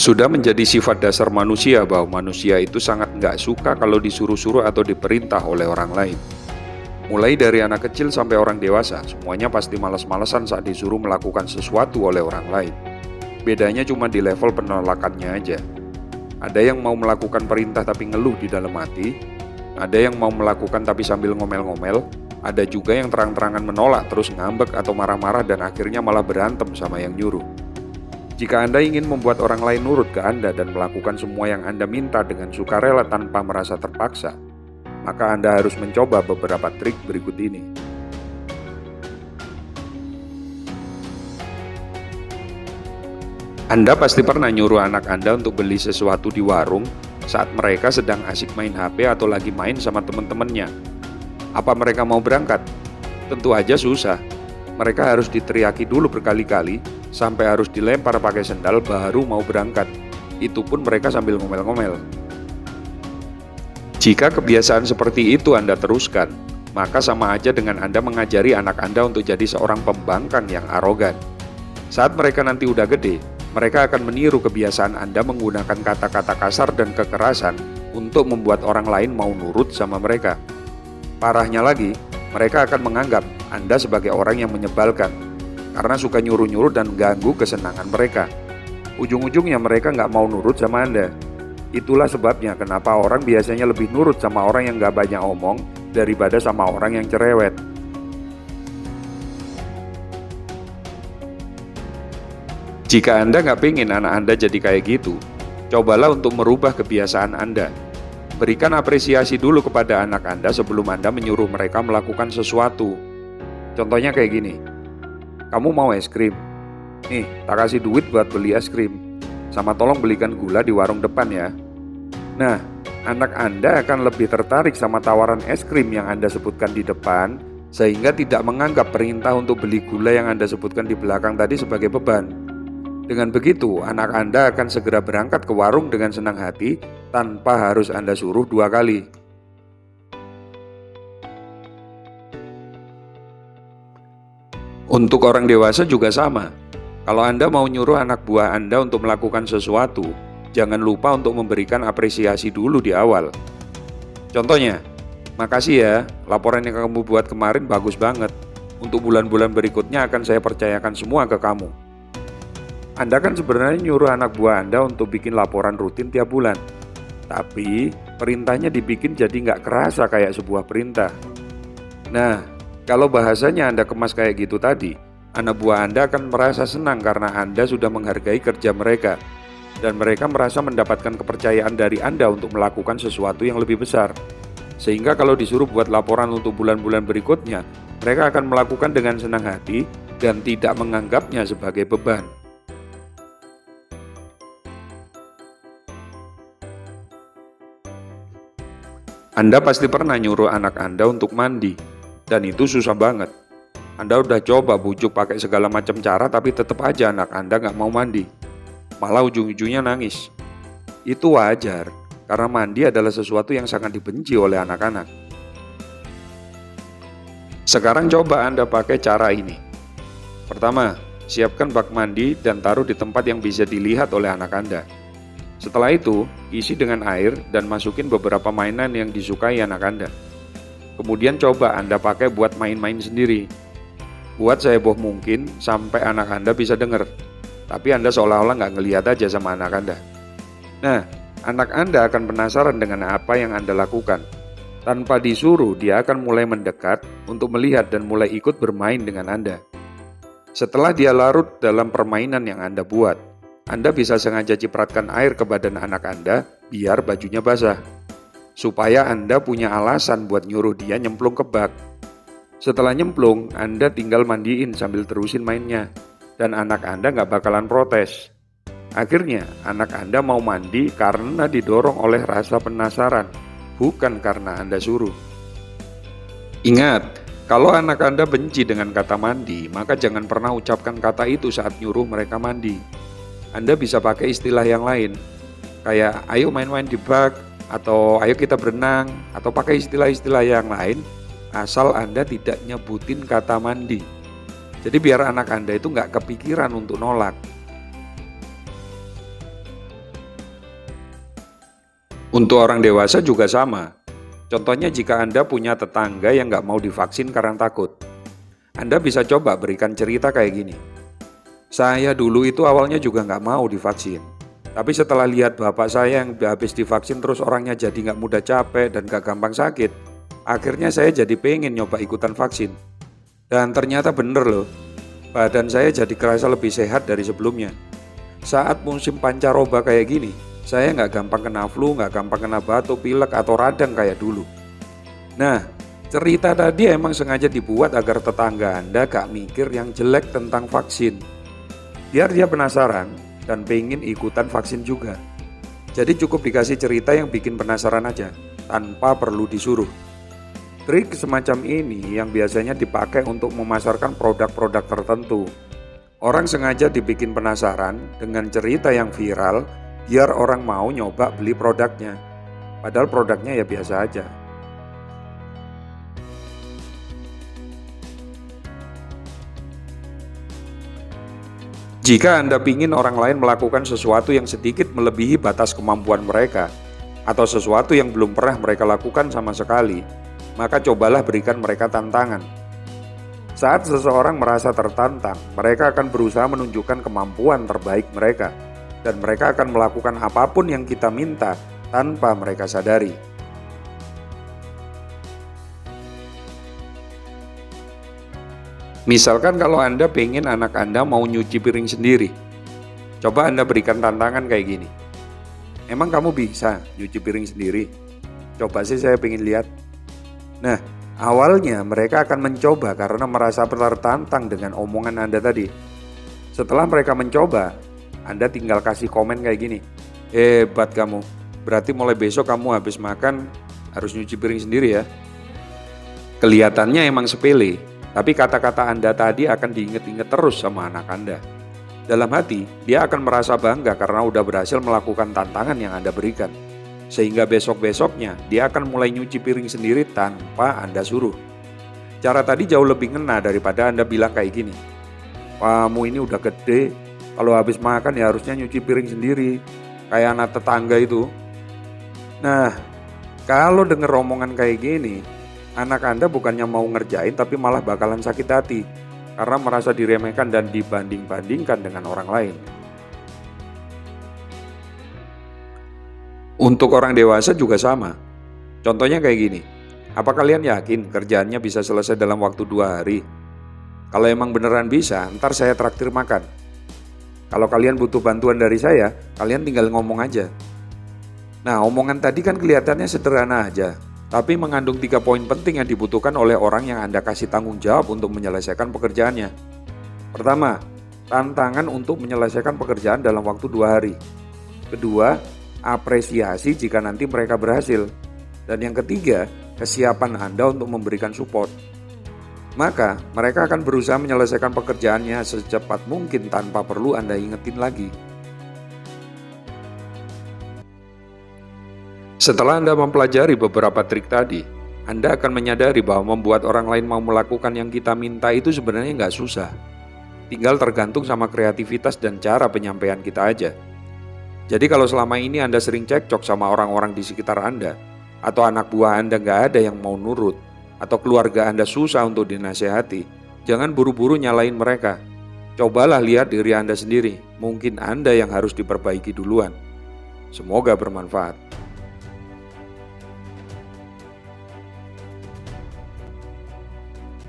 Sudah menjadi sifat dasar manusia bahwa manusia itu sangat nggak suka kalau disuruh-suruh atau diperintah oleh orang lain. Mulai dari anak kecil sampai orang dewasa, semuanya pasti malas-malesan saat disuruh melakukan sesuatu oleh orang lain. Bedanya cuma di level penolakannya aja. Ada yang mau melakukan perintah tapi ngeluh di dalam hati, ada yang mau melakukan tapi sambil ngomel-ngomel, ada juga yang terang-terangan menolak terus ngambek atau marah-marah dan akhirnya malah berantem sama yang nyuruh. Jika Anda ingin membuat orang lain nurut ke Anda dan melakukan semua yang Anda minta dengan sukarela tanpa merasa terpaksa, maka Anda harus mencoba beberapa trik berikut ini. Anda pasti pernah nyuruh anak Anda untuk beli sesuatu di warung saat mereka sedang asik main HP atau lagi main sama teman-temannya. Apa mereka mau berangkat? Tentu aja susah. Mereka harus diteriaki dulu berkali-kali sampai harus dilempar pakai sendal baru mau berangkat. Itu pun mereka sambil ngomel-ngomel. Jika kebiasaan seperti itu Anda teruskan, maka sama aja dengan Anda mengajari anak Anda untuk jadi seorang pembangkang yang arogan. Saat mereka nanti udah gede, mereka akan meniru kebiasaan Anda menggunakan kata-kata kasar dan kekerasan untuk membuat orang lain mau nurut sama mereka. Parahnya lagi, mereka akan menganggap Anda sebagai orang yang menyebalkan karena suka nyuruh-nyuruh dan ganggu kesenangan mereka. Ujung-ujungnya mereka nggak mau nurut sama Anda. Itulah sebabnya kenapa orang biasanya lebih nurut sama orang yang nggak banyak omong daripada sama orang yang cerewet. Jika Anda nggak pengen anak Anda jadi kayak gitu, cobalah untuk merubah kebiasaan Anda. Berikan apresiasi dulu kepada anak Anda sebelum Anda menyuruh mereka melakukan sesuatu. Contohnya kayak gini, kamu mau es krim? Nih, tak kasih duit buat beli es krim. Sama tolong belikan gula di warung depan ya. Nah, anak Anda akan lebih tertarik sama tawaran es krim yang Anda sebutkan di depan, sehingga tidak menganggap perintah untuk beli gula yang Anda sebutkan di belakang tadi sebagai beban. Dengan begitu, anak Anda akan segera berangkat ke warung dengan senang hati tanpa harus Anda suruh 2 kali. Untuk orang dewasa juga sama. Kalau Anda mau nyuruh anak buah Anda untuk melakukan sesuatu, jangan lupa untuk memberikan apresiasi dulu di awal. Contohnya, makasih ya, laporan yang kamu buat kemarin bagus banget. Untuk bulan-bulan berikutnya akan saya percayakan semua ke kamu. Anda kan sebenarnya nyuruh anak buah Anda untuk bikin laporan rutin tiap bulan. Tapi perintahnya dibikin jadi nggak kerasa kayak sebuah perintah. Nah, kalau bahasanya Anda kemas kayak gitu tadi, anak buah Anda akan merasa senang karena Anda sudah menghargai kerja mereka. Dan mereka merasa mendapatkan kepercayaan dari Anda untuk melakukan sesuatu yang lebih besar. Sehingga kalau disuruh buat laporan untuk bulan-bulan berikutnya, mereka akan melakukan dengan senang hati dan tidak menganggapnya sebagai beban. Anda pasti pernah nyuruh anak Anda untuk mandi, dan itu susah banget. Anda udah coba bujuk pakai segala macam cara tapi tetap aja anak Anda nggak mau mandi. Malah ujung-ujungnya nangis. Itu wajar, karena mandi adalah sesuatu yang sangat dibenci oleh anak-anak. Sekarang coba Anda pakai cara ini. Pertama, siapkan bak mandi dan taruh di tempat yang bisa dilihat oleh anak Anda. Setelah itu, isi dengan air dan masukin beberapa mainan yang disukai anak Anda. Kemudian coba Anda pakai buat main-main sendiri. Buat seheboh mungkin sampai anak Anda bisa dengar. Tapi Anda seolah-olah nggak ngeliat aja sama anak Anda. Nah, anak Anda akan penasaran dengan apa yang Anda lakukan. Tanpa disuruh, dia akan mulai mendekat untuk melihat dan mulai ikut bermain dengan Anda. Setelah dia larut dalam permainan yang Anda buat, Anda bisa sengaja cipratkan air ke badan anak Anda biar bajunya basah. Supaya Anda punya alasan buat nyuruh dia nyemplung ke bak. Setelah nyemplung, Anda tinggal mandiin sambil terusin mainnya. Dan anak Anda nggak bakalan protes. Akhirnya, anak Anda mau mandi karena didorong oleh rasa penasaran, bukan karena Anda suruh. Ingat, kalau anak Anda benci dengan kata mandi, maka jangan pernah ucapkan kata itu saat nyuruh mereka mandi. Anda bisa pakai istilah yang lain, kayak ayo main-main di bak, atau ayo kita berenang, atau pakai istilah-istilah yang lain, asal Anda tidak nyebutin kata mandi. Jadi biar anak Anda itu nggak kepikiran untuk nolak. Untuk orang dewasa juga sama. Contohnya jika Anda punya tetangga yang nggak mau divaksin karena takut. Anda bisa coba berikan cerita kayak gini. Saya dulu itu awalnya juga nggak mau divaksin. Tapi setelah lihat bapak saya yang habis divaksin terus orangnya jadi nggak mudah capek dan nggak gampang sakit. Akhirnya saya jadi pengen nyoba ikutan vaksin. Dan ternyata bener loh, badan saya jadi kerasa lebih sehat dari sebelumnya. Saat musim pancaroba kayak gini, saya nggak gampang kena flu, nggak gampang kena batuk, pilek, atau radang kayak dulu. Nah, cerita tadi emang sengaja dibuat agar tetangga Anda gak mikir yang jelek tentang vaksin. Biar dia penasaran dan pengen ikutan vaksin juga. Jadi cukup dikasih cerita yang bikin penasaran aja, tanpa perlu disuruh. Trik semacam ini yang biasanya dipakai untuk memasarkan produk-produk tertentu. Orang sengaja dibikin penasaran dengan cerita yang viral biar orang mau nyoba beli produknya. Padahal produknya ya biasa aja. Jika Anda ingin orang lain melakukan sesuatu yang sedikit melebihi batas kemampuan mereka, atau sesuatu yang belum pernah mereka lakukan sama sekali, maka cobalah berikan mereka tantangan. Saat seseorang merasa tertantang, mereka akan berusaha menunjukkan kemampuan terbaik mereka, dan mereka akan melakukan apapun yang kita minta tanpa mereka sadari. Misalkan kalau Anda pengen anak Anda mau nyuci piring sendiri, coba Anda berikan tantangan kayak gini. Emang kamu bisa nyuci piring sendiri? Coba sih saya pengen lihat. Nah, awalnya mereka akan mencoba karena merasa tertantang dengan omongan Anda tadi. Setelah mereka mencoba, Anda tinggal kasih komen kayak gini. Hebat kamu, berarti mulai besok kamu habis makan harus nyuci piring sendiri ya. Kelihatannya emang sepele, tapi kata-kata Anda tadi akan diingat-ingat terus sama anak Anda. Dalam hati, dia akan merasa bangga karena udah berhasil melakukan tantangan yang Anda berikan. Sehingga besok-besoknya dia akan mulai nyuci piring sendiri tanpa Anda suruh. Cara tadi jauh lebih ngena daripada Anda bilang kayak gini. Kamu ini udah gede, kalau habis makan ya harusnya nyuci piring sendiri. Kayak anak tetangga itu. Nah, kalau denger omongan kayak gini, anak Anda bukannya mau ngerjain tapi malah bakalan sakit hati karena merasa diremehkan dan dibanding-bandingkan dengan orang lain. Untuk orang dewasa juga sama. Contohnya kayak gini. Apa kalian yakin kerjaannya bisa selesai dalam waktu 2 hari? Kalau emang beneran bisa, ntar saya traktir makan. Kalau kalian butuh bantuan dari saya, kalian tinggal ngomong aja. Nah, omongan tadi kan kelihatannya sederhana aja, tapi mengandung 3 poin penting yang dibutuhkan oleh orang yang Anda kasih tanggung jawab untuk menyelesaikan pekerjaannya. Pertama, tantangan untuk menyelesaikan pekerjaan dalam waktu 2 hari. Kedua, apresiasi jika nanti mereka berhasil. Dan yang ketiga, kesiapan Anda untuk memberikan support. Maka, mereka akan berusaha menyelesaikan pekerjaannya secepat mungkin tanpa perlu Anda ingetin lagi. Setelah Anda mempelajari beberapa trik tadi, Anda akan menyadari bahwa membuat orang lain mau melakukan yang kita minta itu sebenarnya nggak susah. Tinggal tergantung sama kreativitas dan cara penyampaian kita aja. Jadi kalau selama ini Anda sering cekcok sama orang-orang di sekitar Anda, atau anak buah Anda nggak ada yang mau nurut, atau keluarga Anda susah untuk dinasehati, jangan buru-buru nyalain mereka. Cobalah lihat diri Anda sendiri, mungkin Anda yang harus diperbaiki duluan. Semoga bermanfaat.